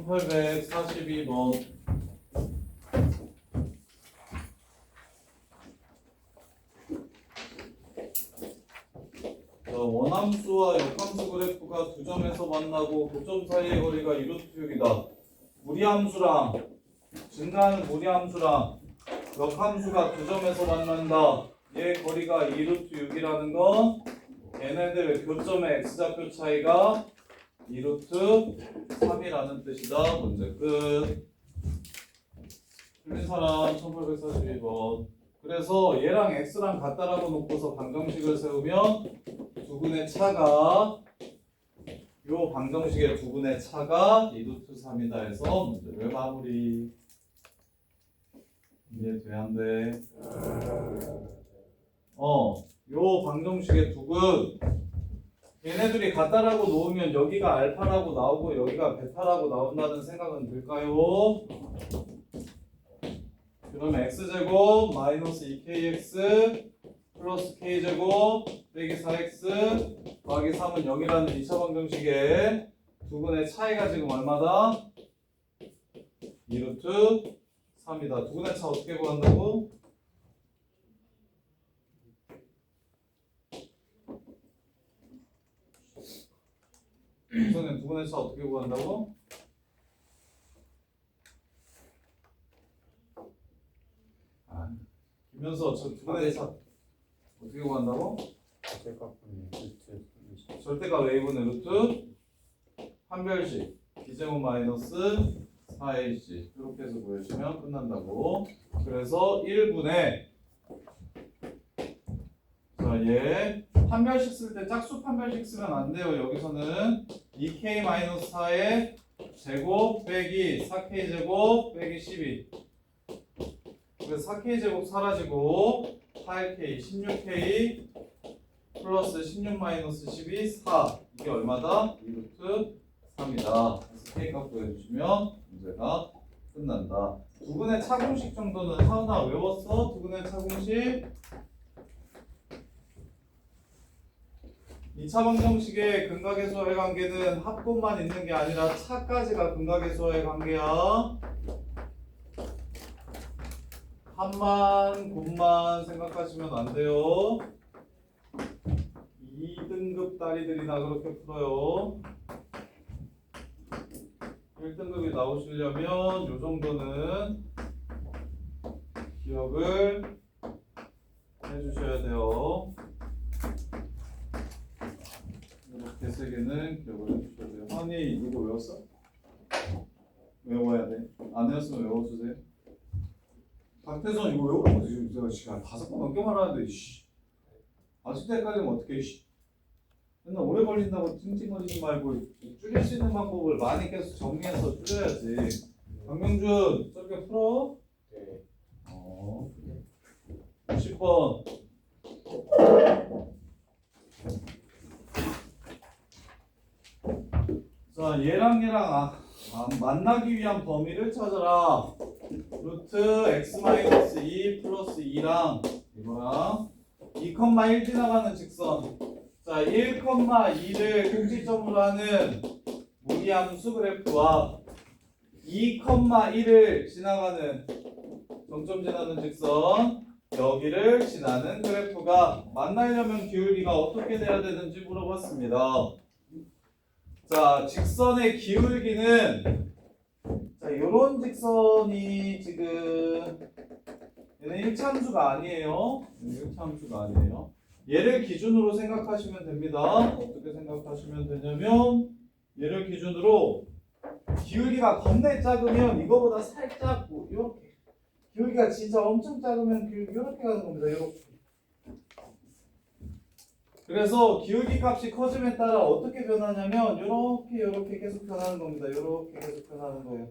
1842번. 원함수와 역함수 그래프가 두 점에서 만나고 그 점 사이의 거리가 2루트 6이다. 무리함수랑 증가하는 무리함수랑 역함수가 두 점에서 만난다. 얘 거리가 2루트 6이라는 건 얘네들 교점의 x좌표 차이가 2루트 3이라는 뜻이다. 문제 끝. 틀린 사람 1842번. 그래서 얘랑 x랑 같다라고 놓고서 방정식을 세우면 두분의 차가 요 방정식의 두분의 차가 2루트 3이다 해서 문제를 마무리. 이해돼 안 돼? 요 방정식의 두근 얘네들이 같다라고 놓으면 여기가 알파라고 나오고 여기가 베타라고 나온다는 생각은 들까요? 그러면 x제곱 마이너스 2kx 플러스 k제곱 빼기 4x 더하기 3은 0이라는 2차 방정식의 두근의 차이가 지금 얼마다? 2루트 3이다. 두근의 차 어떻게 구한다고? 우선은 두근의 차 어떻게 구한다고? 김현서 저 두근의 차 어떻게 구한다고? 절대값 웨이브는 루트 한별식 B제곱 마이너스 4AC 이렇게 해서 구해주면 끝난다고. 그래서 1분의 얘 판별식 쓸 때 짝수 판별식 쓰면 안 돼요. 여기서는 2k 마이너스 4의 제곱 빼기 4k 제곱 빼기 12. 그래서 4k 제곱 사라지고 8k 16k 플러스 16 마이너스 12 4 이게 얼마다? 2루트 3이다. 그래서 k 값 구해주시면 문제가 끝난다. 두근의 차공식 정도는 하나 외웠어? 두근의 차공식 2차 방정식의 근각의수와의 관계는 합분만 있는 게 아니라 차까지가 근각의수와의 관계야. 합만, 굼만 생각하시면 안 돼요. 2등급 딸이들이나 그렇게 풀어요. 1등급이 나오시려면 이 정도는 기억을 해주셔야 돼요. 이렇게 세 개는 기억을 해주셔야 돼요. 환희 이거 외웠어? 외워야 돼. 안 외웠으면 외워주세요. 박태선 이거 외우라고 지금 제가 시간 5번 넘게 말하는데 아직도 헷갈리면 어떡해. 맨날 오래 걸린다고 찡찡거리지 말고 줄일 수 있는 방법을 많이 계속 정리해서 줄여야지. 강명준 저렇게 풀어? 네. 10번 자 얘랑 만나기 위한 범위를 찾아라. 루트 x-2 플러스 2랑 이거랑 2,1 지나가는 직선. 자 1,2를 꼭지점으로 하는 무리함수 그래프와 2,1을 지나가는 정점 지나는 직선 여기를 지나는 그래프가 만나려면 기울기가 어떻게 돼야 되는지 물어봤습니다. 자 직선의 기울기는 자 요런 직선이 지금 얘는 1차 함수가 아니에요. 1차 함수가 아니에요. 얘를 기준으로 생각하시면 됩니다. 어떻게 생각하시면 되냐면 얘를 기준으로 기울기가 겁내 작으면 이거보다 살짝 뭐 이렇게 기울기가 진짜 엄청 작으면 기울기 이렇게 가는 겁니다. 이렇게. 그래서 기울기 값이 커짐에 따라 어떻게 변하냐면 이렇게 계속 변하는 겁니다. 이렇게 계속 변하는 거예요.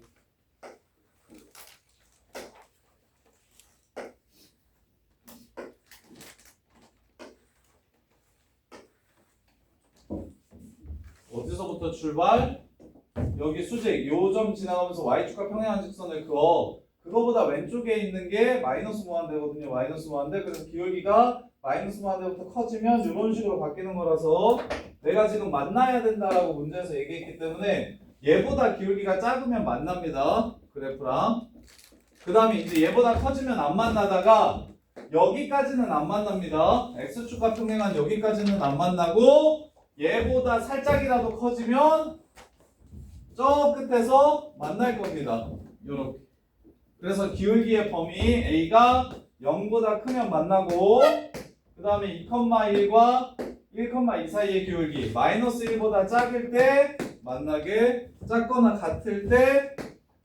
어디서부터 출발? 여기 수직 요 점 지나가면서 y축과 평행한 직선을 그어. 그거보다 왼쪽에 있는 게 마이너스 무한대거든요. 마이너스 무한대. 그래서 기울기가 마이너스 무한대부터 커지면 이런 식으로 바뀌는 거라서 내가 지금 만나야 된다라고 문제에서 얘기했기 때문에 얘보다 기울기가 작으면 만납니다. 그래프랑. 그 다음에 이제 얘보다 커지면 안 만나다가 여기까지는 안 만납니다. x축과 평행한 여기까지는 안 만나고 얘보다 살짝이라도 커지면 저 끝에서 만날 겁니다. 요렇게. 그래서 기울기의 범위 a가 0보다 크면 만나고 그 다음에 2,1과 1,2 사이의 기울기 마이너스 1보다 작을 때 만나게 작거나 같을 때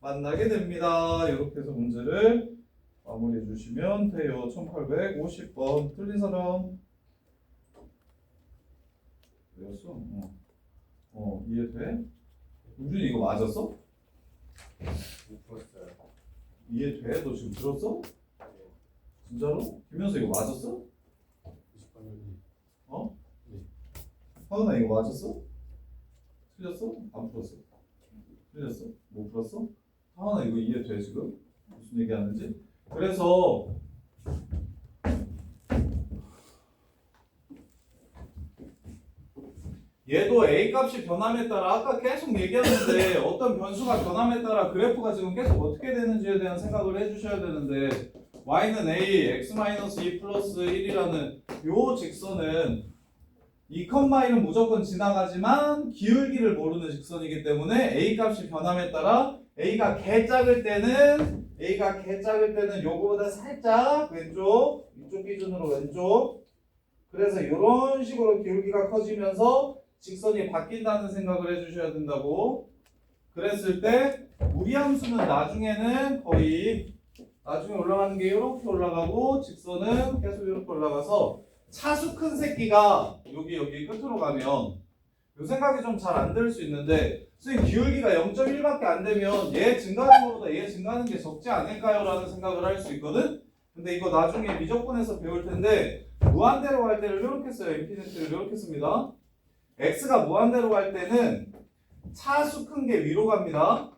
만나게 됩니다. 이렇게 해서 문제를 마무리해 주시면 돼요. 1850번 틀린 사람 왜였어? 이해돼? 우준이 이거 맞았어? 못 풀었어요. 이해돼? 너 지금 들었어? 진짜로? 김현수 이거 맞았어? 20번은 어? 네. 하은아 이거 맞았어? 틀렸어? 안 풀었어? 틀렸어? 못 풀었어? 하은아 이거 이해돼 지금? 무슨 얘기 하는지? 그래서 얘도 A 값이 변함에 따라 아까 계속 얘기하는데 어떤 변수가 변함에 따라 그래프가 지금 계속 어떻게 되는지에 대한 생각을 해주셔야 되는데 y는 a, x-2 플러스 1이라는 요 직선은 2,1은 무조건 지나가지만 기울기를 모르는 직선이기 때문에 a 값이 변함에 따라 a가 개 작을 때는 요거보다 살짝 왼쪽 이쪽 기준으로 왼쪽 그래서 이런 식으로 기울기가 커지면서 직선이 바뀐다는 생각을 해주셔야 된다고. 그랬을 때 무리함수는 나중에는 거의 나중에 올라가는 게 이렇게 올라가고 직선은 계속 이렇게 올라가서 차수 큰 새끼가 여기 끝으로 가면 요 생각이 좀 잘 안 들 수 있는데 선생님 기울기가 0.1밖에 안 되면 얘 증가하는 것보다 얘 증가하는 게 적지 않을까요? 라는 생각을 할 수 있거든. 근데 이거 나중에 미적분에서 배울 텐데 무한대로 갈 때를 이렇게 써요. 인피니트를 이렇게 씁니다. x가 무한대로 갈 때는 차수 큰 게 위로 갑니다.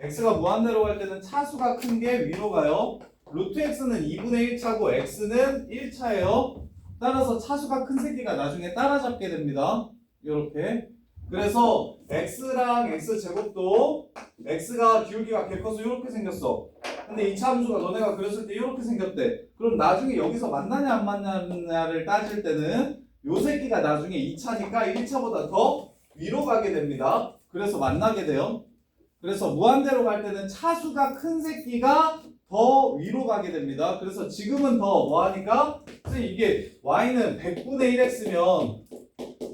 x가 무한대로 갈 때는 차수가 큰 게 위로 가요. 루트 x는 2분의 1차고 x는 1차예요. 따라서 차수가 큰 새끼가 나중에 따라잡게 됩니다. 이렇게. 그래서 x랑 x제곱도 x가 기울기가 개 커서 이렇게 생겼어. 근데 이 차함수가 너네가 그렸을 때 이렇게 생겼대. 그럼 나중에 여기서 만나냐 안 만나냐를 따질 때는 요 새끼가 나중에 2차니까 1차보다 더 위로 가게 됩니다. 그래서 만나게 돼요. 그래서 무한대로 갈 때는 차수가 큰 새끼가 더 위로 가게 됩니다. 그래서 지금은 더 뭐하니까 이게 y는 100분의 1x면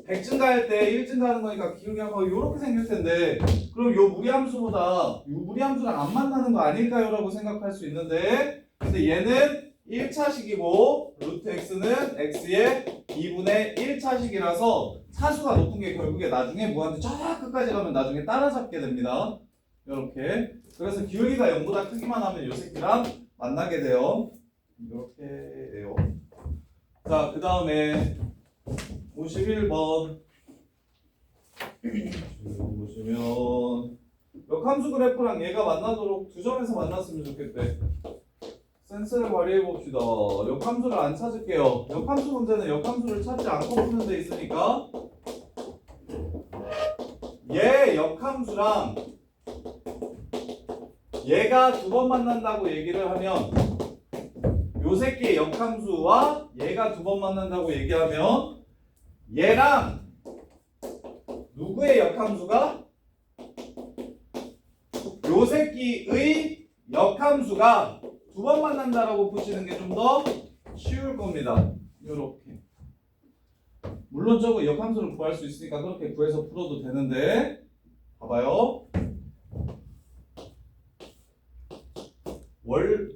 100 증가할 때 1 증가하는 거니까 기울기가 거의 이렇게 생길 텐데 그럼 요 무리함수보다 요 무리함수랑 안 만나는 거 아닐까요? 라고 생각할 수 있는데 근데 얘는 1차식이고 루트 x는 x의 2분의 1차식이라서 차수가 높은 게 결국에 나중에 무한대 저 끝까지 가면 나중에 따라잡게 됩니다. 이렇게 그래서 기울기가 0보다 크기만 하면 요 새끼랑 만나게 돼요. 이렇게예요. 자, 그 다음에 51번 보시면 역함수 그래프랑 얘가 만나도록 두 점에서 만났으면 좋겠대. 센스를 발휘해 봅시다. 역함수를 안 찾을게요. 역함수 문제는 역함수를 찾지 않고 푸는 데 있으니까 얘 역함수랑 얘가 두 번 만난다고 얘기를 하면 요 새끼의 역함수와 얘가 두 번 만난다고 얘기하면 얘랑 누구의 역함수가 요 새끼의 역함수가 두 번 만난다라고 보시는 게 좀 더 쉬울 겁니다. 요렇게. 물론 저거 역함수를 구할 수 있으니까 그렇게 구해서 풀어도 되는데 봐봐요.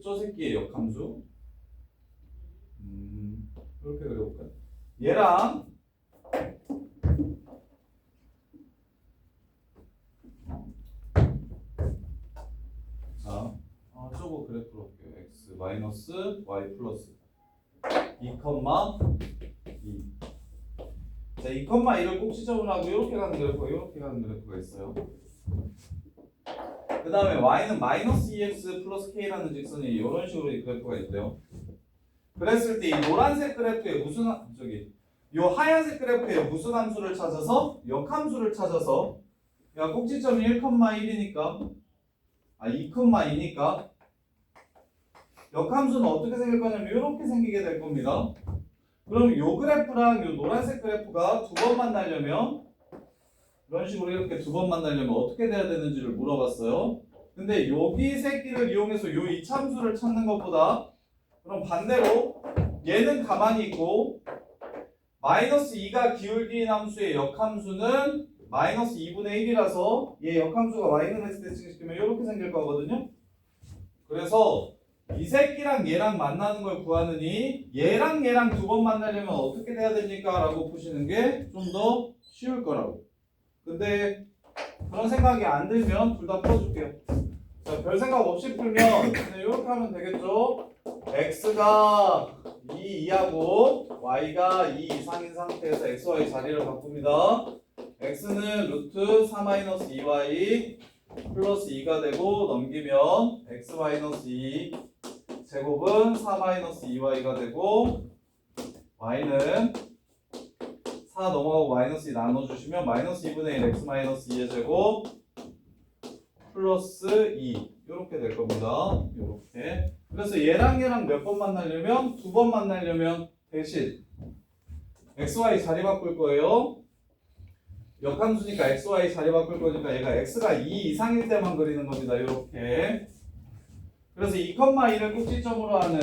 저 새끼의 역함수 이렇게 그려볼까요? 얘랑 자, 저거 그래프로 할게요. x 마이너스 y 플러스 2,2 자, 2,1을 꼭 지정을 하고 이렇게 가는 그래프가 이렇게 가는 그래프가 있어요. 그 다음에 y는 마이너스 2x 플러스 k라는 직선이 이런 식으로 이 그래프가 있대요. 그랬을 때 이 노란색 그래프에 무슨 요 하얀색 그래프에 무슨 함수를 찾아서? 역함수를 찾아서 야 꼭지점이 1,1이니까 2,2니까 역함수는 어떻게 생길 거냐면 이렇게 생기게 될 겁니다. 그럼 요 그래프랑 요 노란색 그래프가 두 번 만나려면 이런 식으로 이렇게 두 번 만나려면 어떻게 돼야 되는지를 물어봤어요. 근데 여기 새끼를 이용해서 요 이참수를 찾는 것보다 그럼 반대로 얘는 가만히 있고 마이너스 2가 기울기인 함수의 역함수는 마이너스 2분의 1이라서 얘 역함수가 y는 x 대칭시키면 이렇게 생길 거거든요. 그래서 이 새끼랑 얘랑 만나는 걸 구하느니 얘랑 두 번 만나려면 어떻게 돼야 됩니까? 라고 푸시는 게 좀 더 쉬울 거라고. 근데 그런 생각이 안 들면 둘 다 풀어줄게요. 자, 별 생각 없이 풀면 그냥 이렇게 하면 되겠죠. x가 2하고 y가 2 이상인 상태에서 x, y 자리를 바꿉니다. x는 루트 4-2y 플러스 2가 되고 넘기면 x-2 제곱은 4-2y가 되고 y는 4 넘어가고 마이너스 2 나눠주시면 마이너스 2분의 1 x-2의 제곱 플러스 2 이렇게 될 겁니다. 이렇게. 그래서 얘랑 몇 번 만나려면 두 번 만나려면 대신 xy 자리 바꿀 거예요. 역함수니까 xy 자리 바꿀 거니까 얘가 x가 2 이상일 때만 그리는 겁니다. 이렇게. 그래서 2,2를 꼭지점으로 하는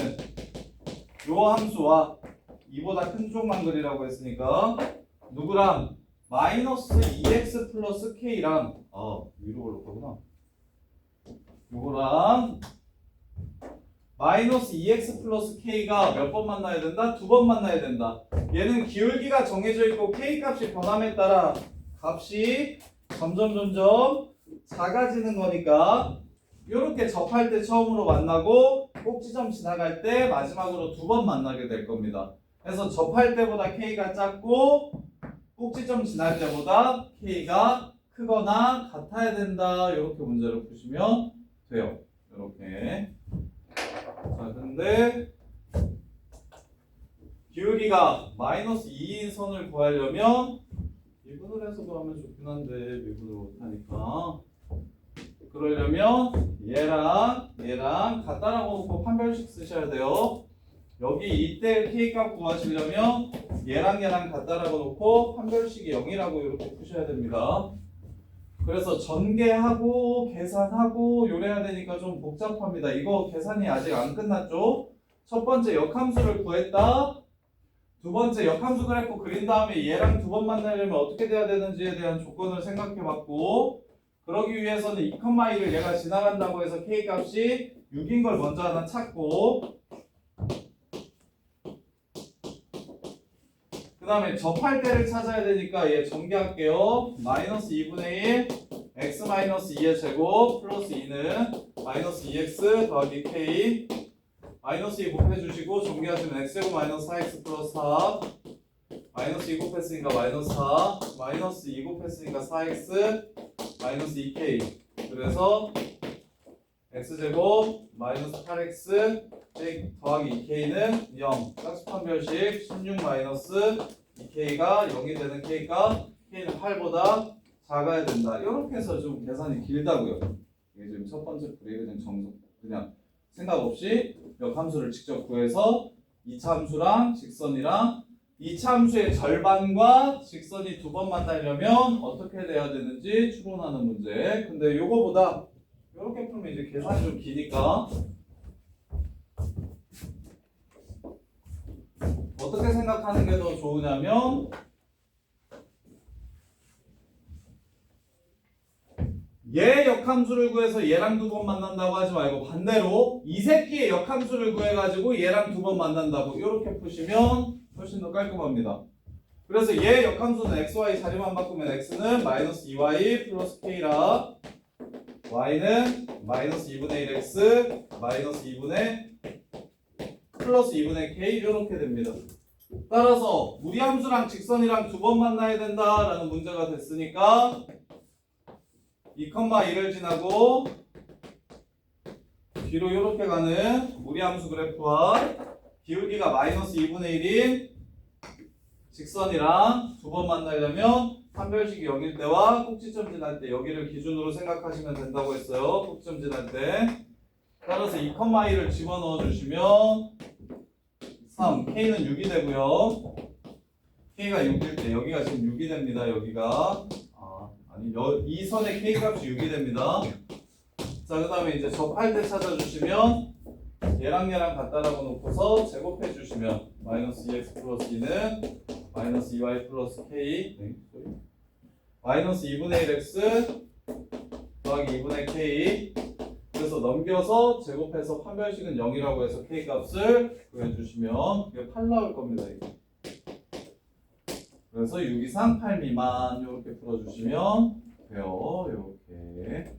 요 함수와 2보다 큰 쪽만 그리라고 했으니까 누구랑 마이너스 2x 플러스 k랑 위로 올라가구나. 요거랑 마이너스 2x 플러스 k가 몇 번 만나야 된다? 두 번 만나야 된다. 얘는 기울기가 정해져 있고 k 값이 변함에 따라 값이 점점 작아지는 거니까 이렇게 접할 때 처음으로 만나고 꼭지점 지나갈 때 마지막으로 두 번 만나게 될 겁니다. 그래서 접할 때보다 k가 작고 꼭지점 지날 때보다 k가 크거나 같아야 된다. 이렇게 문제를 푸시면 돼요. 이렇게. 자, 근데 기울기가 마이너스 2인 선을 구하려면 미분을 해서 구하면 좋긴 한데 미분을 못하니까 그러려면 얘랑 같다라고 놓고 판별식 쓰셔야 돼요. 여기 이때 k값 구하시려면 얘랑 같다라고 놓고 판별식이 0이라고 이렇게 푸셔야 됩니다. 그래서 전개하고 계산하고 요래야 되니까 좀 복잡합니다. 이거 계산이 아직 안 끝났죠? 첫 번째 역함수를 구했다. 두 번째 역함수 그래프 그린 다음에 얘랑 두 번 만나려면 어떻게 돼야 되는지에 대한 조건을 생각해 봤고 그러기 위해서는 2,2를 얘가 지나간다고 해서 k값이 6인 걸 먼저 하나 찾고 그 다음에 접할 때를 찾아야 되니까 얘 전개할게요. 마이너스 2분의 1 x-2의 제곱 플러스 2는 마이너스 2x 더하기 k 마이너스 2 곱해주시고 전개하시면 x제곱 마이너스 4x 플러스 4 마이너스 2 곱했으니까 마이너스 4 마이너스 2 곱했으니까 4x 마이너스 2k 그래서 x제곱 마이너스 8x 더하기 2k는 0 짝수판별식 16 마이너스 2k가 0이 되는 k가 k는 8보다 작아야 된다. 이렇게 해서 좀 계산이 길다고요. 이게 지금 첫 번째 풀이 그냥 생각 없이 역함수를 직접 구해서 2차 함수랑 직선이랑 2차 함수의 절반과 직선이 두 번 만나려면 어떻게 돼야 되는지 추론하는 문제. 근데 요거보다 이렇게 풀면 이제 계산이 좀 기니까 어떻게 생각하는 게 더 좋으냐면 얘 역함수를 구해서 얘랑 두 번 만난다고 하지 말고 반대로 이 새끼의 역함수를 구해가지고 얘랑 두 번 만난다고 이렇게 푸시면 훨씬 더 깔끔합니다. 그래서 얘 역함수는 xy 자리만 바꾸면 x는 마이너스 2y 플러스 k라 y는 마이너스 2분의 1x 마이너스 2분의 플러스 2분의 k 이렇게 됩니다. 따라서 무리함수랑 직선이랑 두 번 만나야 된다라는 문제가 됐으니까 2,1을 지나고 뒤로 이렇게 가는 무리함수 그래프와 기울기가 마이너스 2분의 1인 직선이랑 두 번 만나려면 판별식이 0일 때와 꼭지점 지날 때 여기를 기준으로 생각하시면 된다고 했어요. 꼭지점 지날 때. 따라서 2,2를 집어넣어 주시면 3, K는 6이 되고요. K가 6일 때 여기가 지금 6이 됩니다. 여기가 이 선의 K 값이 6이 됩니다. 자, 그 다음에 이제 접할 때 찾아주시면 얘랑 얘랑 같다라고 놓고서 제곱해 주시면 마이너스 2x 플러스 2는 마이너스 2y 플러스 k 마이너스 2분의 1x 더하기 2분의 k. 그래서 넘겨서 제곱해서 판별식은 0이라고 해서 k 값을 구해주시면 그게 8 나올 겁니다. 이게. 그래서 6 이상 8 미만 이렇게 풀어주시면 돼요. 이렇게.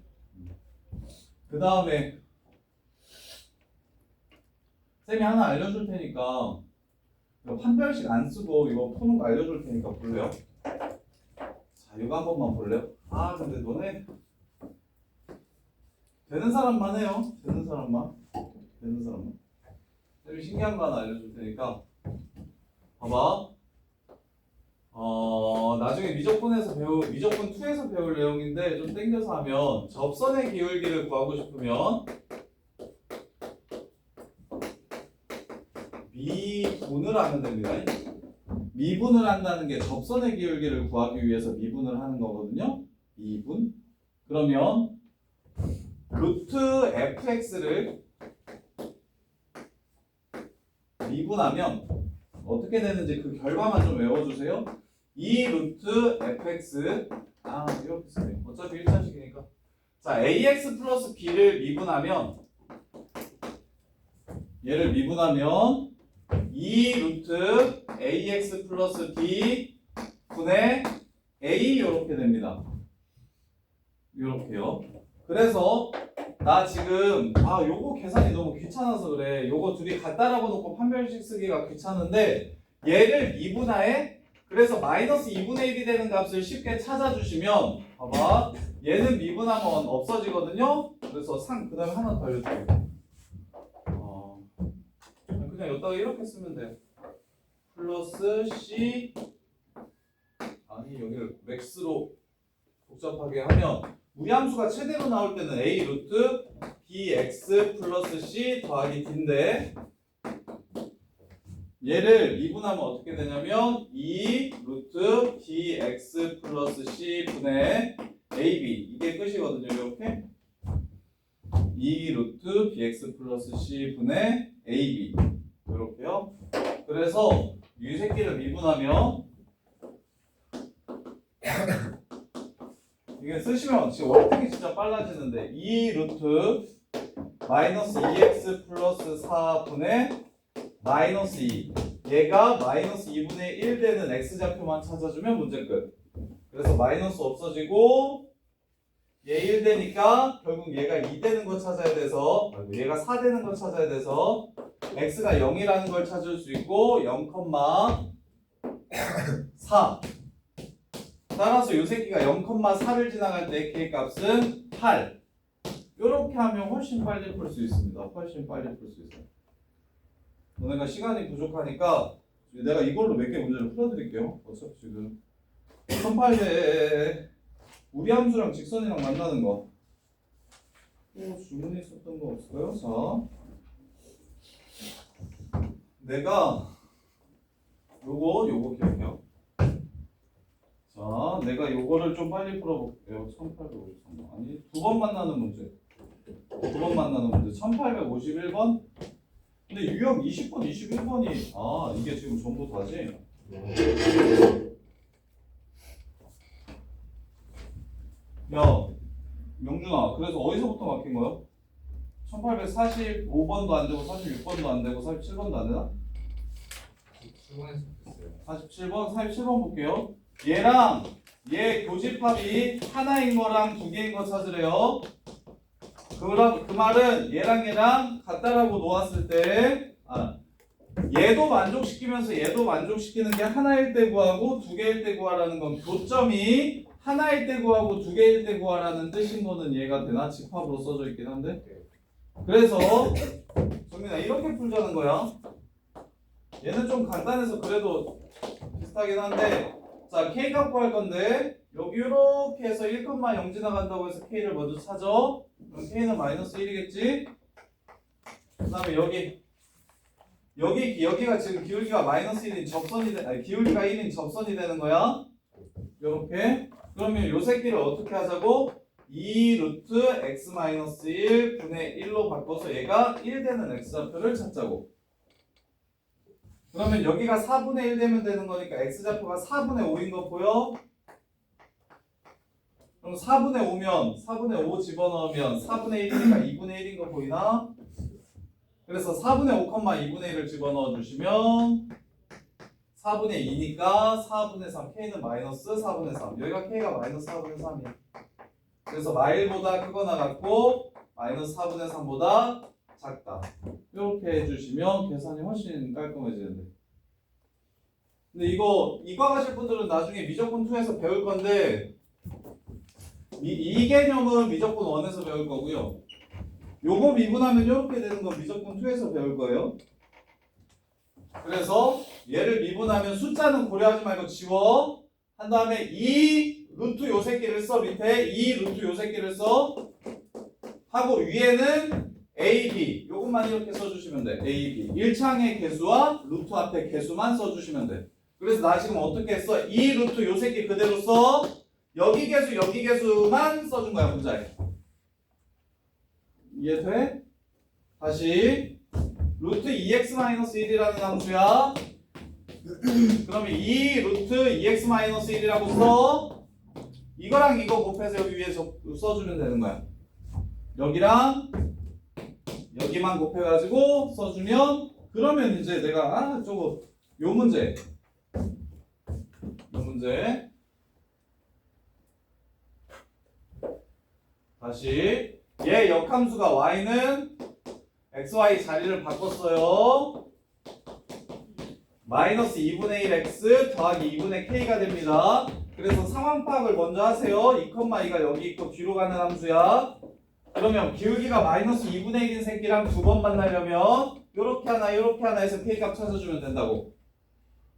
그 다음에 쌤이 하나 알려줄 테니까 판별식 안 쓰고 이거 푸는 거 알려줄 테니까 볼래요? 자, 이거 한 번만 볼래요? 아, 근데 너네 되는 사람만 해요. 되는 사람만. 쌤이 신기한 거 하나 알려줄 테니까 봐봐. 나중에 미적분 2에서 배울 내용인데 좀 땡겨서 하면 접선의 기울기를 구하고 싶으면 미분을 하면 됩니다. 미분을 한다는 게 접선의 기울기를 구하기 위해서 미분을 하는 거거든요. 미분. 그러면 루트 fx를 미분하면 어떻게 되는지 그 결과만 좀 외워주세요. 2 루트 fx 이렇게 쓰네요. 어차피 1차식이니까. 자, ax 플러스 b를 미분하면 얘를 미분하면 2 루트 ax 플러스 b 분의 a 이렇게 됩니다. 이렇게요. 그래서 나 지금 요거 계산이 너무 귀찮아서 그래. 요거 둘이 같다라고 놓고 판별식 쓰기가 귀찮은데 얘를 미분하에 그래서 마이너스 2분의 1이 되는 값을 쉽게 찾아주시면 봐봐. 얘는 미분하면 없어지거든요. 그래서 그 다음에 하나 더 알려줄게요. 그냥 여기다가 이렇게 쓰면 돼요. 플러스 C 여기를 맥스로 복잡하게 하면 무리함수가 최대로 나올 때는 A 루트 bx 플러스 c 더하기 d인데 얘를 미분하면 어떻게 되냐면 2 루트 bx 플러스 c 분의 ab 이게 끝이거든요. 이렇게 2 루트 bx 플러스 c 분의 ab 이렇게요. 그래서 이 새끼를 미분하면 이게 쓰시면 지금 월등히 진짜 빨라지는데 2 루트 마이너스 2x 플러스 4분의 마이너스 2 얘가 마이너스 2분의 1 되는 x좌표만 찾아주면 문제 끝. 그래서 마이너스 없어지고 얘 1 되니까 결국 얘가 2 되는 거 찾아야 돼서 얘가 4 되는 거 찾아야 돼서 x가 0이라는 걸 찾을 수 있고 0,4 따라서 이 새끼가 0,4를 지나갈 때 k 값은 8. 이렇게 하면 훨씬 빨리 풀 수 있습니다. 훨씬 빨리 풀 수 있어요. 너네가 시간이 부족하니까 내가 이걸로 몇 개 문제를 풀어드릴게요. 어차피 지금 1800 우리 함수랑 직선이랑 만나는 거. 또 주문이 있었던 거 없을까요? 자, 내가 요거 기억해요. 자, 내가 요거를 좀 빨리 풀어볼게요. 1853번. 아니, 두 번 만나는 문제. 1851번. 근데 유형 20번, 21번이 이게 지금 전부 다지? 야, 명준아, 그래서 어디서부터 막힌 거야? 1845번도 안 되고 46번도 안 되고 47번도 안 되나? 47번, 47번 볼게요. 얘랑 얘 교집합이 하나인 거랑 두 개인 거 찾으래요. 그 말은 얘랑 같다라고 놓았을 때 얘도 만족시키면서 얘도 만족시키는 게 하나일 때 구하고 두 개일 때 구하라는 건 교점이 하나일 때 구하고 두 개일 때 구하라는 뜻인 거는 이해가 되나? 집합으로 써져 있긴 한데. 그래서 정민아 이렇게 풀자는 거야. 얘는 좀 간단해서 그래도 비슷하긴 한데 자 K 값 구할 건데 여기 이렇게 해서 1,0 지나간다고 해서 K를 먼저 찾아. 그럼 K는 마이너스 1이겠지? 그 다음에 여기가 지금 기울기가 마이너스 1인 접선이 아니 기울기가 1인 접선이 되는 거야. 요렇게. 그러면 요 새끼를 어떻게 하자고? 2 루트 x 마이너스 1 분의 1로 바꿔서 얘가 1 되는 x좌표를 찾자고. 그러면 여기가 4분의 1 되면 되는 거니까 x좌표가 4분의 5인 거 보여? 그럼 4분의 5면 4분의 5 집어넣으면 4분의 1이니까 2분의 1인 거 보이나? 그래서 4분의 5, 2분의 1을 집어넣어 주시면 4분의 2니까 4분의 3 K는 마이너스 4분의 3 여기가 K가 마이너스 4분의 3이야. 그래서 마일보다 크거나 같고 마이너스 4분의 3보다 작다. 이렇게 해주시면 계산이 훨씬 깔끔해지는데. 근데 이거 이과가실 분들은 나중에 미적분 2에서 배울 건데 이 개념은 미적분 1에서 배울 거고요. 요거 미분하면 이렇게 되는 거 미적분 2에서 배울 거예요. 그래서 얘를 미분하면 숫자는 고려하지 말고 지워. 한 다음에 2 루트 요 새끼를 써. 밑에 2 루트 요 새끼를 써. 하고 위에는 A, B 요것만 이렇게 써주시면 돼. A, B 1창의 개수와 루트 앞에 개수만 써주시면 돼. 그래서 나 지금 어떻게 했어? 2 루트 요 새끼 그대로 써. 여기 개수만 써준 거야 문자에. 이해돼? 다시 루트 2x-1이라는 함수야. 그러면 2 루트 2x-1이라고 써. 이거랑 이거 곱해서 여기 위에 써주면 되는 거야. 여기랑 여기만 곱해가지고 써주면 그러면 이제 내가 저거 요 문제 다시 얘 역함수가 y는 xy 자리를 바꿨어요. 마이너스 2분의 1x 더하기 2분의 k가 됩니다. 그래서 상황 파악을 먼저 하세요. 2,2가 여기 있고 뒤로 가는 함수야. 그러면 기울기가 마이너스 2분의 1인 새끼랑 두 번 만나려면 요렇게 하나 해서 k값 찾아주면 된다고.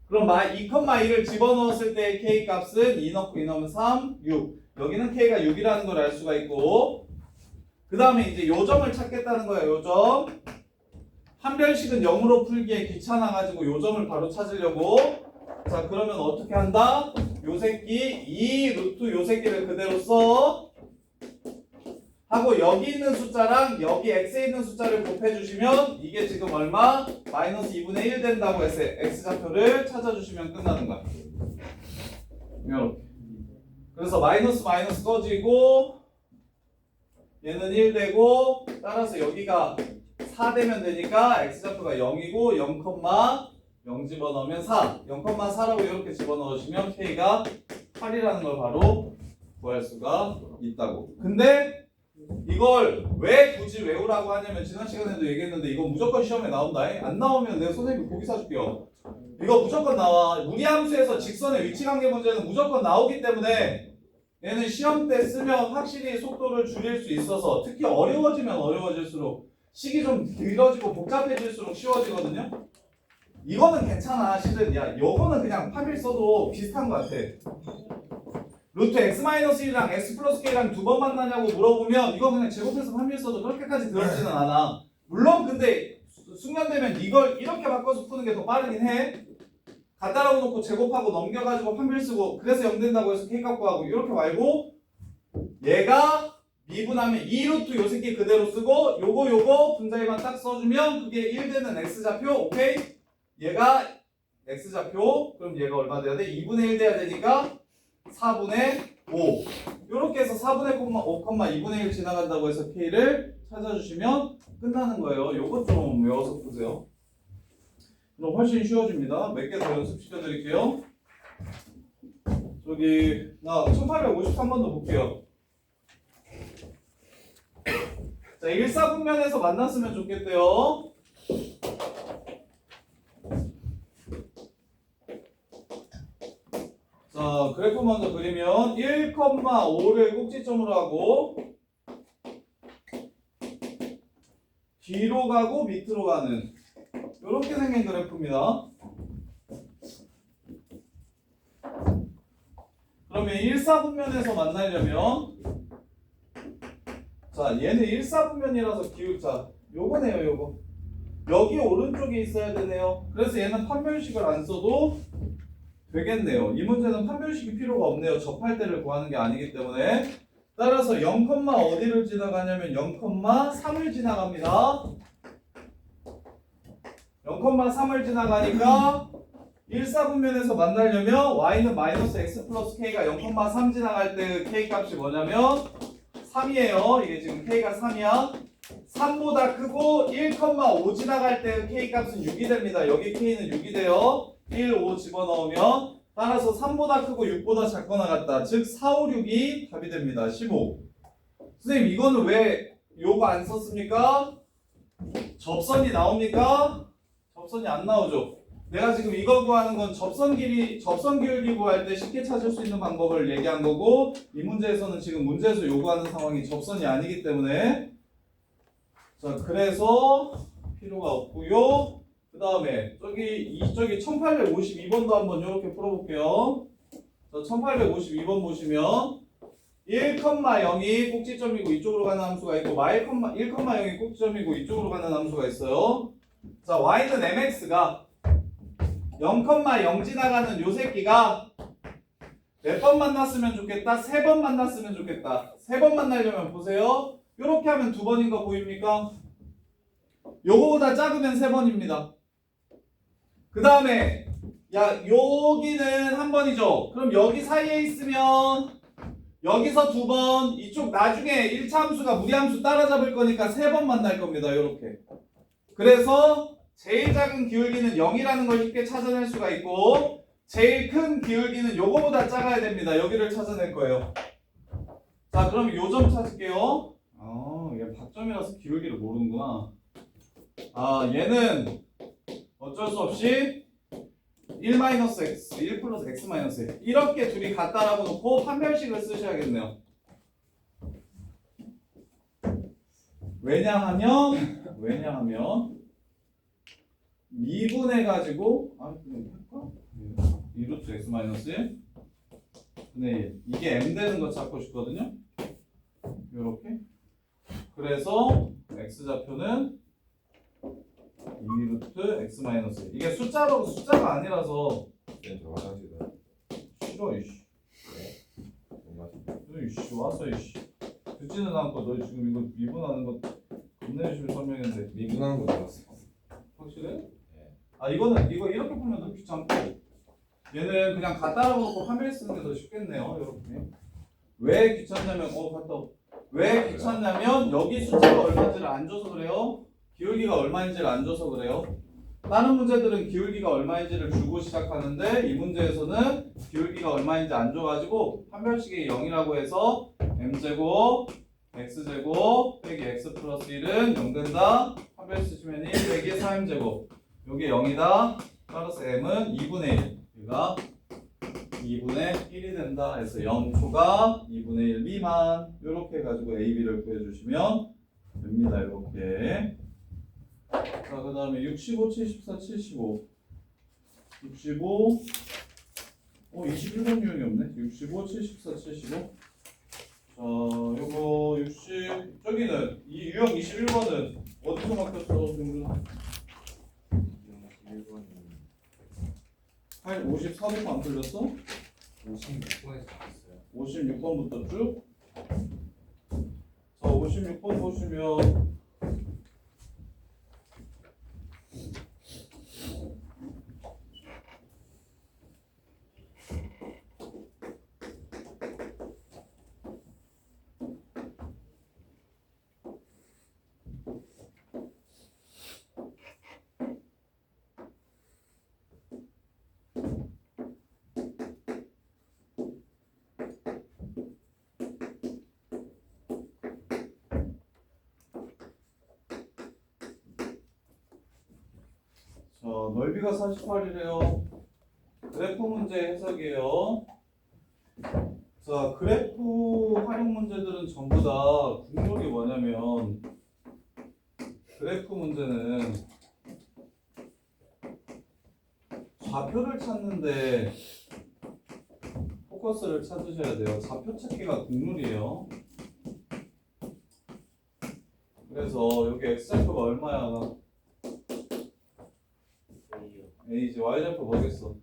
그럼 2,2를 집어넣었을 때 k값은 2 넣고 2 넣으면 3, 6. 여기는 k가 6이라는 걸 알 수가 있고 그 다음에 이제 요점을 찾겠다는 거야. 요점. 한별식은 0으로 풀기에 귀찮아가지고 요점을 바로 찾으려고. 자 그러면 어떻게 한다? 요 새끼 2 루트 요 새끼를 그대로 써. 하고 여기 있는 숫자랑 여기 x에 있는 숫자를 곱해주시면 이게 지금 얼마? 마이너스 2분의 1 된다고 해서 x좌표를 찾아주시면 끝나는 거야. 이렇게. 그래서 마이너스 꺼지고 얘는 1 되고 따라서 여기가 4 되면 되니까 x좌표가 0이고 0,0 집어넣으면 4 0,4라고 이렇게 집어넣으시면 k가 8이라는 걸 바로 구할 수가 있다고. 근데 이걸 왜 굳이 외우라고 하냐면 지난 시간에도 얘기했는데 이거 무조건 시험에 나온다. 안 나오면 내가 선생님이 고기 사줄게요. 이거 무조건 나와. 무리함수에서 직선의 위치관계 문제는 무조건 나오기 때문에 얘는 시험 때 쓰면 확실히 속도를 줄일 수 있어서 특히 어려워지면 어려워질수록 식이 좀 길어지고 복잡해질수록 쉬워지거든요. 이거는 괜찮아. 실은 야 요거는 그냥 파밀 써도 비슷한 것 같아. 루트 x-1이랑 x 플러스 k랑 두 번 만나냐고 물어보면 이거 그냥 제곱해서 파밀 써도 그렇게까지 들어지는 않아. 물론 근데 숙련되면 이걸 이렇게 바꿔서 푸는 게 더 빠르긴 해. 갖다라고 놓고 제곱하고 넘겨가지고 판별 쓰고 그래서 0 된다고 해서 k 값 구하고 이렇게 말고 얘가 미분하면 2루트 요 새끼 그대로 쓰고 요거 분자에만 딱 써주면 그게 1 되는 x좌표. 오케이? 얘가 x좌표. 그럼 얘가 얼마 돼야 돼? 2분의 1 돼야 되니까 4분의 5 요렇게 해서 4분의 5, 2분의 1 지나간다고 해서 k를 찾아주시면 끝나는 거예요. 요것 좀 외워서 보세요. 그럼 훨씬 쉬워집니다. 몇 개 더 연습시켜 드릴게요. 저기 나 1853번도 볼게요. 자, 일사분면에서 만났으면 좋겠대요. 자, 그래프 먼저 그리면 1,5를 꼭지점으로 하고 뒤로 가고 밑으로 가는 이렇게 생긴 그래프입니다. 그러면 1사분면에서 만나려면 자 얘는 1사분면이라서 자 요거네요 요거 여기 오른쪽에 있어야 되네요. 그래서 얘는 판별식을 안 써도 되겠네요. 이 문제는 판별식이 필요가 없네요. 접할 때를 구하는 게 아니기 때문에. 따라서 0, 어디를 지나가냐면 0,3을 지나갑니다. 0,3을 지나가니까 1사분면에서 만나려면 y는 마이너스 x 플러스 k가 0,3 지나갈 때 k 값이 뭐냐면 3이에요. 이게 지금 k가 3이야. 3보다 크고 1,5 지나갈 때 k 값은 6이 됩니다. 여기 k는 6이 돼요. 1, 5 집어넣으면 따라서 3보다 크고 6보다 작거나 같다. 즉 4, 5, 6이 답이 됩니다. 15. 선생님 이거는 왜 요거 안 썼습니까? 접선이 나옵니까? 접선이 안 나오죠. 내가 지금 이거 구하는 건 접선 기울기 구할 때 쉽게 찾을 수 있는 방법을 얘기한 거고 이 문제에서는 지금 문제에서 요구하는 상황이 접선이 아니기 때문에 자 그래서 필요가 없고요. 그 다음에 저기 1852번도 한번 이렇게 풀어볼게요. 자 1852번 보시면 1,0이 꼭지점이고 이쪽으로 가는 함수가 있고 1,0이 꼭지점이고 이쪽으로 가는 함수가 있어요. 자 y는 mx가 0,0 지나가는 요 새끼가 몇 번 만났으면 좋겠다? 3번 만났으면 좋겠다. 3번 만나려면 보세요. 요렇게 하면 2번인 거 보입니까? 요거보다 작으면 3번입니다. 그 다음에 야 여기는 한 번이죠. 그럼 여기 사이에 있으면 여기서 2번 이쪽 나중에 1차 함수가 무리함수 따라잡을 거니까 3번 만날 겁니다. 요렇게. 그래서 제일 작은 기울기는 0이라는 걸 쉽게 찾아낼 수가 있고 제일 큰 기울기는 요거보다 작아야 됩니다. 여기를 찾아낼 거예요. 자 그럼 요 점 찾을게요. 얘 박점이라서 기울기를 모르는구나. 얘는 어쩔 수 없이 1-x, 1 플러스 x 마이너스 1 이렇게 둘이 같다라고 놓고 판별식을 쓰셔야겠네요. 왜냐하면 미분해가지고 그냥 할까? 2루트 x 마이너스 1 분의 1 이게 m 되는 거 찾고 싶거든요. 요렇게 그래서 x좌표는 2루트 x 마이너스 1 이게 숫자가 아니라서 네, 저 화장실에. 싫어 이씨 정말. 이씨 와서 이씨 듣지는 않고 너 지금 이거 미분하는 거 겁나 열심히 설명했는데 미분하는 거 들었어. 확실해? 네. 이거 이렇게 보면 더 귀찮고 얘는 그냥 갖다라고 놓고 판별 쓰는 게 더 쉽겠네요. 이렇게 왜 귀찮냐면 왜 귀찮냐면 여기 숫자가 얼마인지를 안 줘서 그래요. 기울기가 얼마인지를 안 줘서 그래요. 다른 문제들은 기울기가 얼마인지를 주고 시작하는데 이 문제에서는 기울기가 얼마인지 안 줘가지고 판별식이 0이라고 해서 m제곱 x제곱 빼기 x 플러스 1은 0 된다. 판별 쓰시면 1 빼기 4m제곱 요게 0이다. 따라서 m은 2분의 1 얘가 2분의 1이 된다 해서 0초가 2분의 1 미만 요렇게 해가지고 a, b를 구해주시면 됩니다. 이렇게 자 그 다음에 65, 74, 75 65 21번 유형이 없네. 65, 74, 75 자 요거 60 저기는 이 유형 21번은 어디서 맡겼어? 54부터 안 풀렸어? 56번에서 봤어요. 56번부터 쭉? 자 56번 보시면 자, 넓이가 48이래요. 그래프 문제 해석이에요. 자, 그래프 활용 문제들은 전부 다 국룰이 뭐냐면 그래프 문제는 좌표를 찾는데 포커스를 찾으셔야 돼요. 좌표 찾기가 국룰이에요. 그래서 여기 x좌표가 얼마야? a지. y좌표 뭐겠어?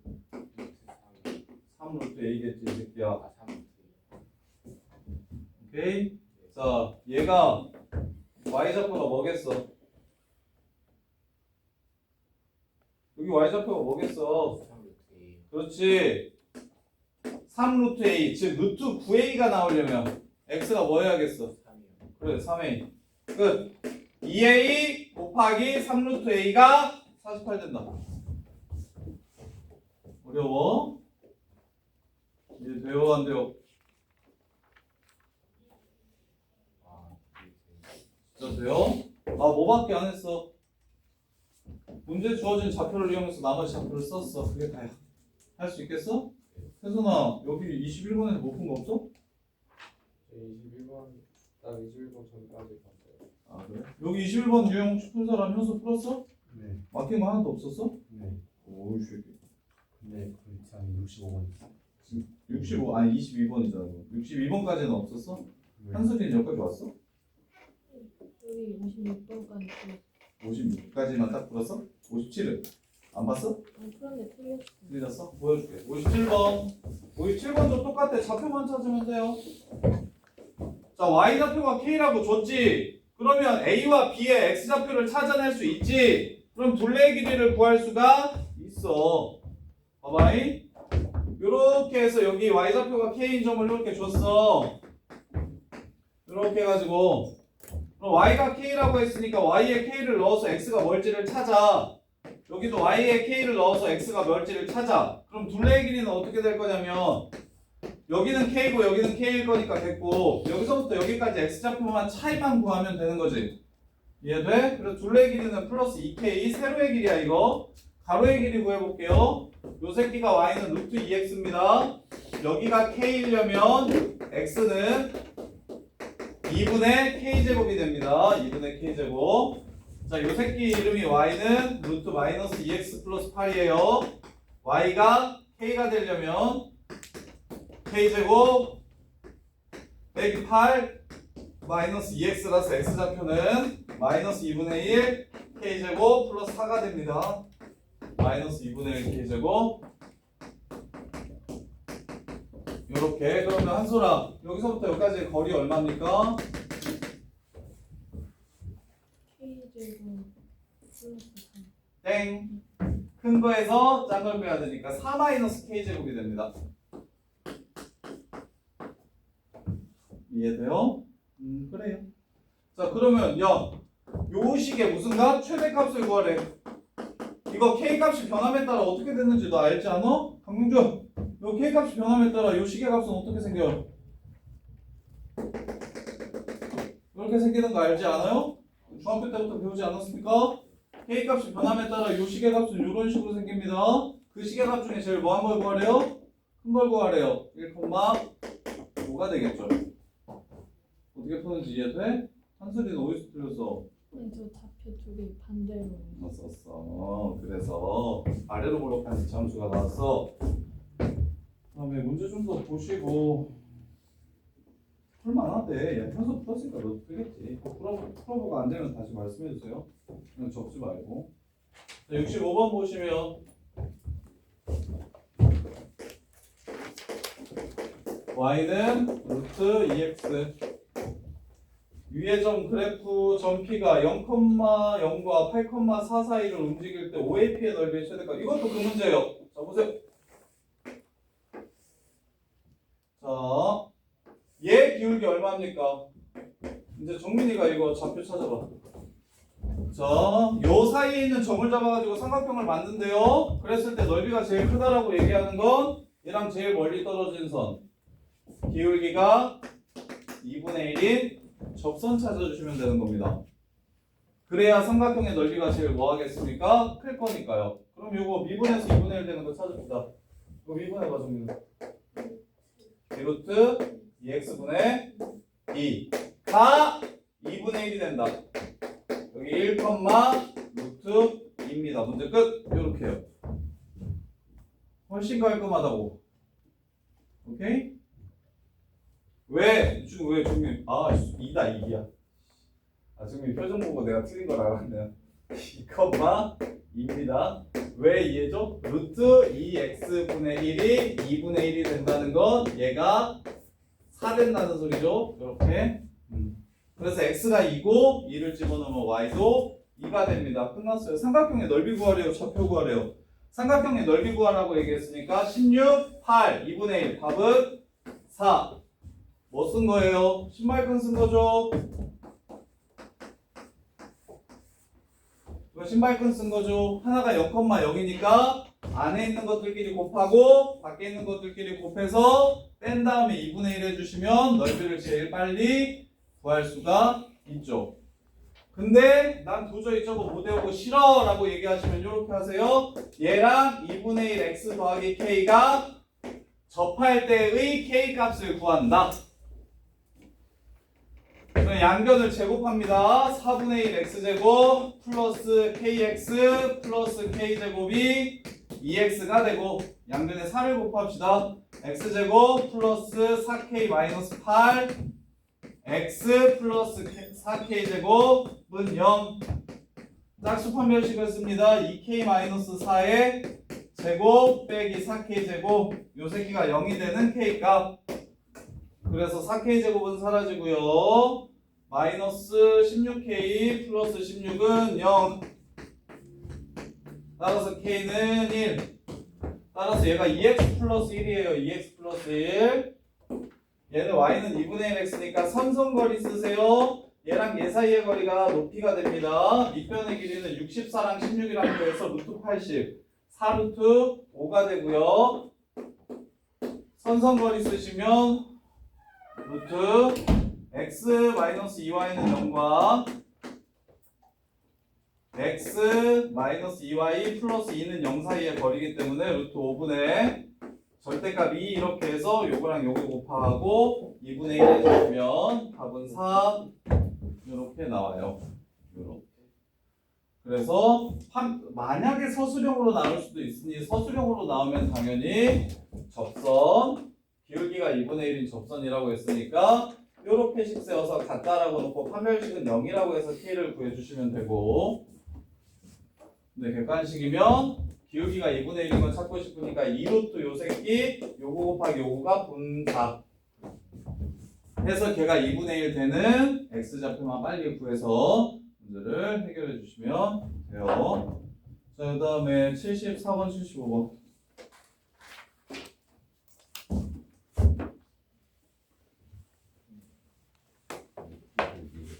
3루트 a겠지 이 새끼야. 오케이? 자, 얘가 y좌표가 뭐겠어? 여기 y좌표가 뭐겠어? 그렇지. 3루트 a, 즉 루트 9a가 나오려면 x가 뭐 해야겠어? 그래, 3a. 끝. 2a 곱하기 3루트 a가 48 된다. 어려워? 이해돼요? 안 돼요? 진짜 돼요? 아, 뭐밖에 안 했어? 문제 주어진 좌표를 이용해서 나머지 좌표를 썼어. 그게 다야. 할 수 있겠어? 혜선아, 여기 21번에서 못 푼 거 없어? 21번 딱 21번 전까지 봤어요. 아, 그래? 여기 21번 유형 혹시 푼 사람 현수 풀었어? 네. 막힌 거 하나도 없었어? 네. 오, 이 새끼. 근데 그 이상이 65번 있어요. 65, 아니 22번이잖아. 62번까지는 없었어? 네. 한수진 여기까지 왔어? 여기 56번까지 풀었어. 56까지만 딱 풀었어? 57은? 안 봤어? 그런데 틀렸어. 틀렸어? 보여줄게. 57번. 57번도 똑같아. 좌표만 찾으면 돼요. 자, y좌표가 k라고 줬지. 그러면 a와 b의 x좌표를 찾아낼 수 있지. 그럼 둘레의 길이를 구할 수가 있어. 봐봐이. 요렇게 해서 여기 y좌표가 k인 점을 이렇게 줬어. 이렇게 해가지고 그럼 y가 k라고 했으니까 y에 k를 넣어서 x가 뭘지를 찾아. 여기도 y에 k를 넣어서 x가 뭘지를 찾아. 그럼 둘레의 길이는 어떻게 될 거냐면 여기는 k고 여기는 k일 거니까 됐고 여기서부터 여기까지 x좌표만 차이만 구하면 되는 거지. 이해돼? 그래서 둘레의 길이는 플러스 2k, 세로의 길이야 이거. 가로의 길이 구해볼게요. 요 새끼가 y는 루트 2x입니다. 여기가 k이려면 x는 2분의 k제곱이 됩니다. 2분의 k제곱. 자, 요 새끼 이름이 y는 루트 마이너스 2x 플러스 8이에요. y가 k가 되려면 k제곱 빼기 8 마이너스 2x라서 x좌표는 마이너스 2분의 1 k제곱 플러스 4가 됩니다. 마이너스 2분의 1 k제곱. 요렇게. 그러면 한솔아 여기서부터 여기까지 거리 얼마입니까? K제곱 플러스 3. 땡. 큰 거에서 작은 걸 빼야 되니까 4 마이너스 k제곱이 됩니다. 이해돼요? 그래요. 자, 그러면 요 식의 무슨 값? 최대값을 구하래. 이거 k값이 변함에 따라 어떻게 됐는지 너 알지 않아? 강민준, 요 k값이 변함에 따라 요 식의 값은 어떻게 생겨요? 이렇게 생기는 거 알지 않아요? 중학교 때부터 배우지 않았습니까? k값이 변함에 따라 요 식의 값은 이런 식으로 생깁니다. 그 식의 값 중에 제일 뭐 한 걸 구하래요? 큰 걸 구하래요. 1,5가 되겠죠. 어떻게 푸는지 이해돼? 한슬이는 어디서 틀렸어? 근데 저 좌표 둘이 반대로. 썼어. 그래서 아래로 볼록한 이차함수가 나왔어. 그다음에 문제 좀 더 보시고 풀만하대. 야, 현수 풀었으니까 너도 풀겠지. 풀어보고 안 되면 다시 말씀해 주세요. 그냥 적지 말고. 자, 65번 보시면 y는 루트 2x. 위의 점 그래프 점 P가 0,0과 8,4 사이를 움직일 때 OAP의 넓이의 최대값. 이것도 그 문제예요. 자, 보세요. 자, 얘 기울기 얼마입니까? 이제 정민이가 이거 좌표 찾아봐. 자, 요 사이에 있는 점을 잡아가지고 삼각형을 만든대요. 그랬을 때 넓이가 제일 크다라고 얘기하는 건 얘랑 제일 멀리 떨어진 선. 기울기가 2분의 1인 접선 찾아주시면 되는 겁니다. 그래야 삼각형의 넓이가 제일 뭐 하겠습니까? 클 거니까요. 그럼 요거 미분해서 2분의 1 되는 거 찾읍시다. 이거 미분해봐 정민이. 루트 2x분의 2가 2분의 1이 된다. 여기 1, 루트 2입니다. 문제 끝. 요렇게요. 훨씬 깔끔하다고. 오케이? 왜 중민? 아, 2다 2이야. 아, 중민 표정 보고 내가 틀린 걸 알았네요. 2,2입니다. 왜 이해죠? 루트 2x분의 1이 2분의 1이 된다는 건 얘가 4 된다는 소리죠. 이렇게. 그래서 x가 2고 2를 집어넣으면 y도 2가 됩니다. 끝났어요. 삼각형의 넓이 구하래요. 좌표 구하래요. 삼각형의 넓이 구하라고 얘기했으니까 16, 8, 2분의 1. 답은 4. 뭐 쓴 거예요? 신발끈 쓴 거죠? 이거 신발끈 쓴 거죠? 하나가 0,0이니까 안에 있는 것들끼리 곱하고 밖에 있는 것들끼리 곱해서 뺀 다음에 2분의 1 해주시면 넓이를 제일 빨리 구할 수가 있죠. 근데 난 도저히 저거 못 외우고 싫어 라고 얘기하시면 이렇게 하세요. 얘랑 2분의 1 x 더하기 k가 접할 때의 k 값을 구한다. 그럼 양변을 제곱합니다. 4분의 1 x제곱 플러스 kx 플러스 k제곱이 2x가 되고 양변에 4를 곱합시다. x제곱 플러스 4k 마이너스 8 x 플러스 4k제곱은 0. 짝수 판별식을 씁니다. 2k-4의 제곱 빼기 4k제곱 요 새끼가 0이 되는 k값. 그래서 4k제곱은 사라지고요. 마이너스 16k 플러스 16은 0. 따라서 k는 1. 따라서 얘가 2x 플러스 1이에요. 2x 플러스 1. 얘는 y는 2분의 1x니까 삼성거리 쓰세요. 얘랑 얘 사이의 거리가 높이가 됩니다. 밑변의 길이는 64랑 16이랑 더해서 루트 80. 4루트 5가 되고요. 선성거리 쓰시면 루트 x-2y는 0과 x-2y 플러스 2는 0 사이의 거리이기 때문에 루트 5분의 절대값 2 이렇게 해서 요거랑 요거 곱하고 2분의 1 해주시면 답은 4 이렇게 나와요. 요렇게. 그래서 만약에 서술형으로 나올 수도 있으니 서술형으로 나오면 당연히 접선 기울기가 2분의 1인 접선이라고 했으니까 요렇게 식 세워서 같다라고 놓고 판별식은 0이라고 해서 k를 구해주시면 되고 근데 객관식이면 기울기가 2분의 1인 걸 찾고 싶으니까 2루트 요 새끼 요거 곱하기 요거가 분자 해서 걔가 2분의 1 되는 x좌표만 빨리 구해서 문제를 해결해 주시면 돼요. 자, 그 다음에 74번, 75번.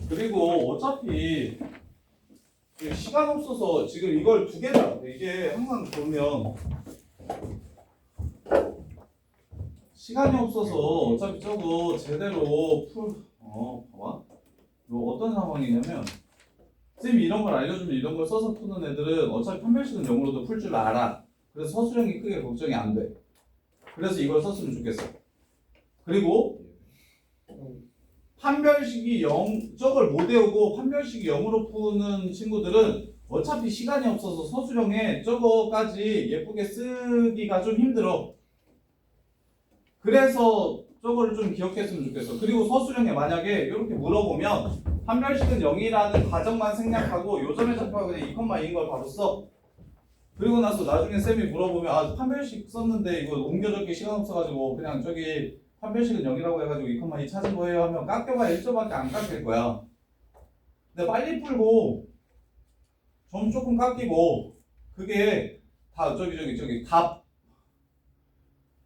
그리고 어차피 시간 없어서 지금 이걸 두 개다. 이게 항상 보면 시간이 없어서 어차피 저거 제대로 봐봐. 이거 어떤 상황이냐면 쌤이 이런 걸 알려주면 이런 걸 써서 푸는 애들은 어차피 판별식은 0으로도 풀 줄 알아. 그래서 서술형이 크게 걱정이 안 돼. 그래서 이걸 썼으면 좋겠어. 그리고 판별식이 0, 저걸 못 외우고 판별식이 0으로 푸는 친구들은 어차피 시간이 없어서 서술형에 저거까지 예쁘게 쓰기가 좀 힘들어. 그래서 저거를 좀 기억했으면 좋겠어. 그리고 서술형에 만약에 이렇게 물어보면 판별식은 0이라는 가정만 생략하고 요점에 잡혀가 그냥 2,2인 걸 바로 써. 그리고 나서 나중에 쌤이 물어보면 아 판별식 썼는데 이거 옮겨 적기 시간 없어가지고 그냥 저기 판별식은 0이라고 해가지고 2,2 찾은 거예요 하면 깎여봐 1점밖에 안 깎일 거야. 근데 빨리 풀고 점 조금 깎이고 그게 다 저기 답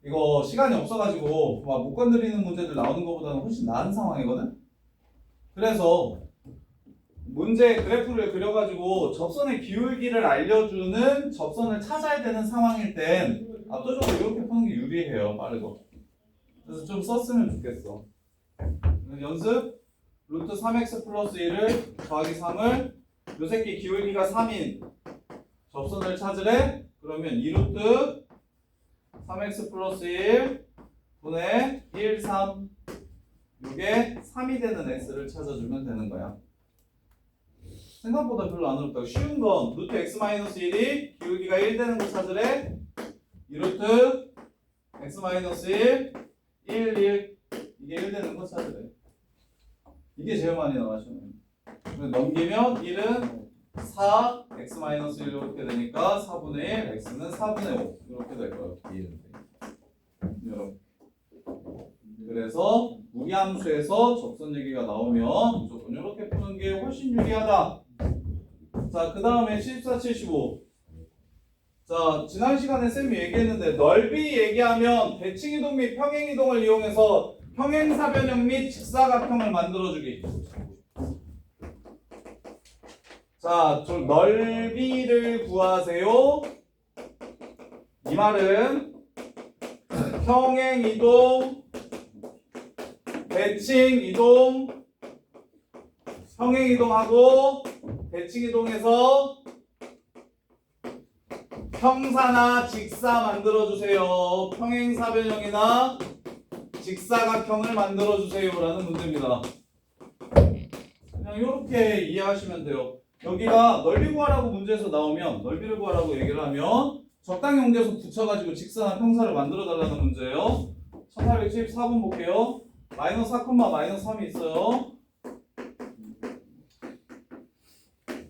이거 시간이 없어가지고 막 못 건드리는 문제들 나오는 것보다는 훨씬 나은 상황이거든. 그래서 문제 그래프를 그려가지고 접선의 기울기를 알려주는 접선을 찾아야 되는 상황일 땐 압도적으로 이렇게 푸는 게 유리해요. 빠르고. 그래서 좀 썼으면 좋겠어. 연습 루트 3x 플러스 1을 더하기 3을 요 새끼 기울기가 3인 접선을 찾으래. 그러면 2루트 3x 플러스 1 분의 1, 3 요게 3이 되는 x를 찾아주면 되는 거야. 생각보다 별로 안 어렵다. 쉬운 건 루트 x-1이 기울기가 1 되는 거 찾으래. 2루트 x 마이너스 1, 1, 1 이게 1 되는 거 찾으래. 이게 제일 많이 나와 시험에. 넘기면 1은 4, x 마이너스 1 이렇게 되니까 4분의 1, x는 4분의 5 이렇게 될 거예요. 이해는데. 여러분. 그래서 무리함수에서 접선 얘기가 나오면 무조건 이렇게 푸는 게 훨씬 유리하다. 자, 그 다음에 74, 75. 자, 지난 시간에 쌤이 얘기했는데 넓이 얘기하면 대칭이동 및 평행이동을 이용해서 평행사변형 및 직사각형을 만들어주기. 자, 저 넓이를 구하세요. 이 말은 평행이동, 대칭이동, 평행이동하고 대칭이동에서 평사나 직사 만들어주세요. 평행사변형이나 직사각형을 만들어주세요 라는 문제입니다. 그냥 이렇게 이해하시면 돼요. 여기가 넓이 구하라고 문제에서 나오면 넓이를 구하라고 얘기를 하면 적당히 옮겨서 붙여가지고 직사나 평사를 만들어 달라는 문제예요. 1874번 볼게요. 마이너스 4, 마이너스 3이 있어요.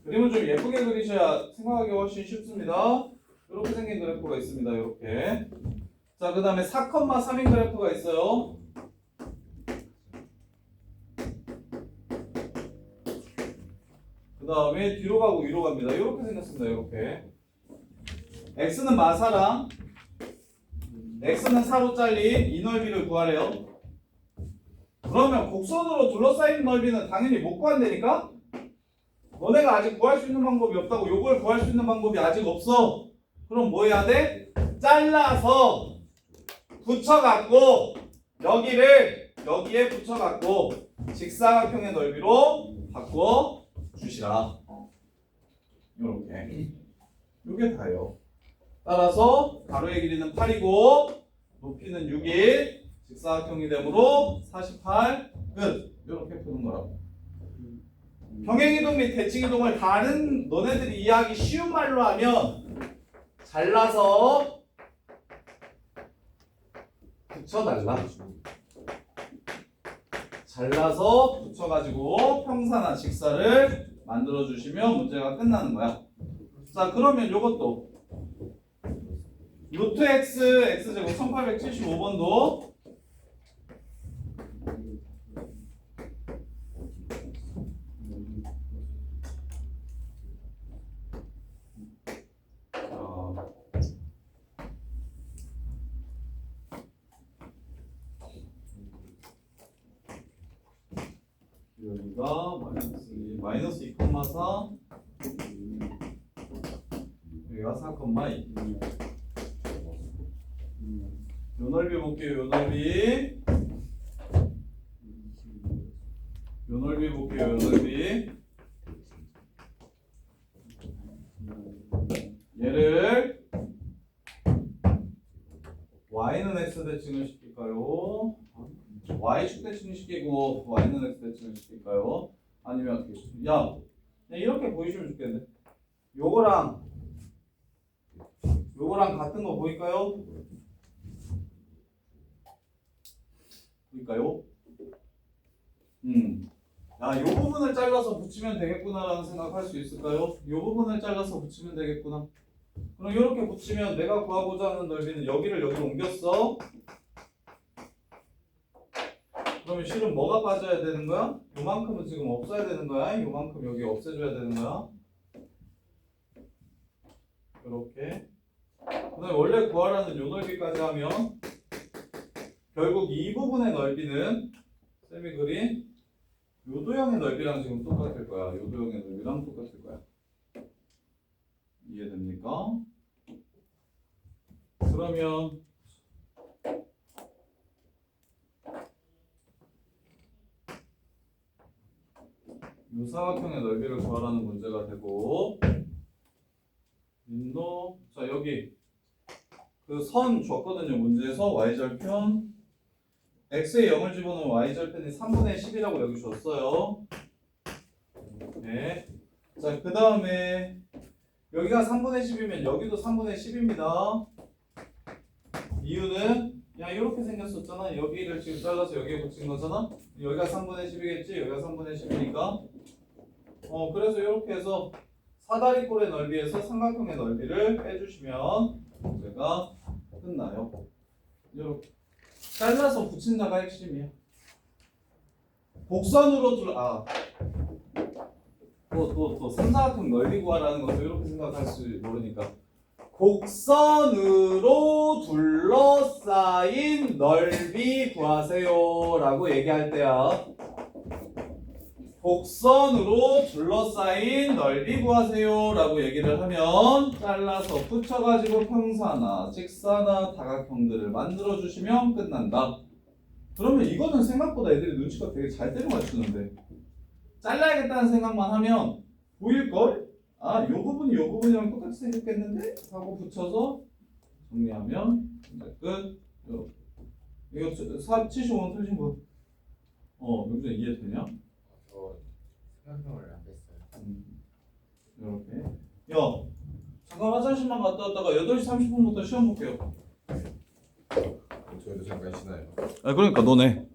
그림을 좀 예쁘게 그리셔야 생각하기가 훨씬 쉽습니다. 이렇게 생긴 그래프가 있습니다. 이렇게. 자, 그 다음에 4, 3인 그래프가 있어요. 그 다음에 뒤로 가고 위로 갑니다. 이렇게 생겼습니다. 이렇게. x는 마사랑 x는 4로 잘린 이 넓이를 구하래요. 그러면 곡선으로 둘러싸인 넓이는 당연히 못 구한다니까? 너네가 아직 구할 수 있는 방법이 없다고. 요걸 구할 수 있는 방법이 아직 없어. 그럼 뭐 해야 돼? 잘라서 붙여갖고 여기를 여기에 붙여갖고 직사각형의 넓이로 바꿔 주시라. 요렇게. 요게 다예요. 따라서 가로의 길이는 8이고 높이는 6일, 직사각형이 되므로 48 끝. 요렇게 푸는 거라고. 평행이동 및 대칭이동을 다른 너네들이 이해하기 쉬운 말로 하면 잘라서 붙여달라. 잘라서 붙여가지고 평사나 직사를 만들어주시면 문제가 끝나는 거야. 자, 그러면 요것도 루트 x, x제곱 1875번도 여기가 마이너스 2,4 여기가 4,2 요 넓이 볼게요. 요 넓이 요 넓이 볼게요. 요 넓이 얘를 y는 x 대칭을 시킬까요? y축 대칭을 시키고 y는 x 대칭을 시킬까요? 아니면 야 이렇게 보이시면 좋겠네. 요거랑 같은 거 보일까요? 보일까요? 야, 요 부분을 잘라서 붙이면 되겠구나라는 생각할 수 있을까요? 요 부분을 잘라서 붙이면 되겠구나. 그럼 이렇게 붙이면 내가 구하고자 하는 넓이는 여기를 여기로 옮겼어. 그러면 실은 뭐가 빠져야 되는 거야? 요만큼은 지금 없어야 되는 거야. 요만큼 여기 없애줘야 되는 거야. 이렇게. 그다음에 원래 구하라는 요 넓이까지 하면 결국 이 부분의 넓이는 쌤이 그린 요도형의 넓이랑 지금 똑같을 거야. 요도형의 넓이랑 똑같을 거야. 이해됩니까? 그러면 요 사각형의 넓이를 구하라는 문제가 되고 민도 자 여기 그 선 줬거든요. 문제에서 y절편 x에 0을 집어넣으면 y절편이 3분의 10이라고 여기 줬어요. 네. 자, 그 다음에 여기가 3분의 10이면 여기도 3분의 10입니다. 이유는 야 이렇게 생겼었잖아. 여기를 지금 잘라서 여기에 붙인 거잖아. 여기가 3분의 10이겠지. 여기가 3분의 10이니까. 그래서 이렇게 해서 사다리꼴의 넓이에서 삼각형의 넓이를 빼주시면 문제가 끝나요. 이렇게 잘라서 붙인다가 핵심이야. 곡선으로 또 삼각형 넓이 구하라는 것도 이렇게 생각할 수 모르니까 곡선으로 둘러싸인 넓이 구하세요라고 얘기할 때야. 곡선으로 둘러싸인 넓이 구하세요라고 얘기를 하면 잘라서 붙여가지고 평사나 직사나 다각형들을 만들어 주시면 끝난다. 그러면 이거는 생각보다 애들이 눈치가 되게 잘 때려 맞추는데 잘라야겠다는 생각만 하면 보일걸? 아, 요 부분이랑 똑같이 생겼겠는데? 하고 붙여서 정리하면 이제 끝. 이거 75원 틀린 분. 여기서 이해되냐? 저 생각형을 안 뺐어요. 이렇게. 야, 잠깐 화장실만 갔다 왔다가 8시 30분부터 시험 볼게요. 저희도 잠깐 쉬나요? 그러니까 너네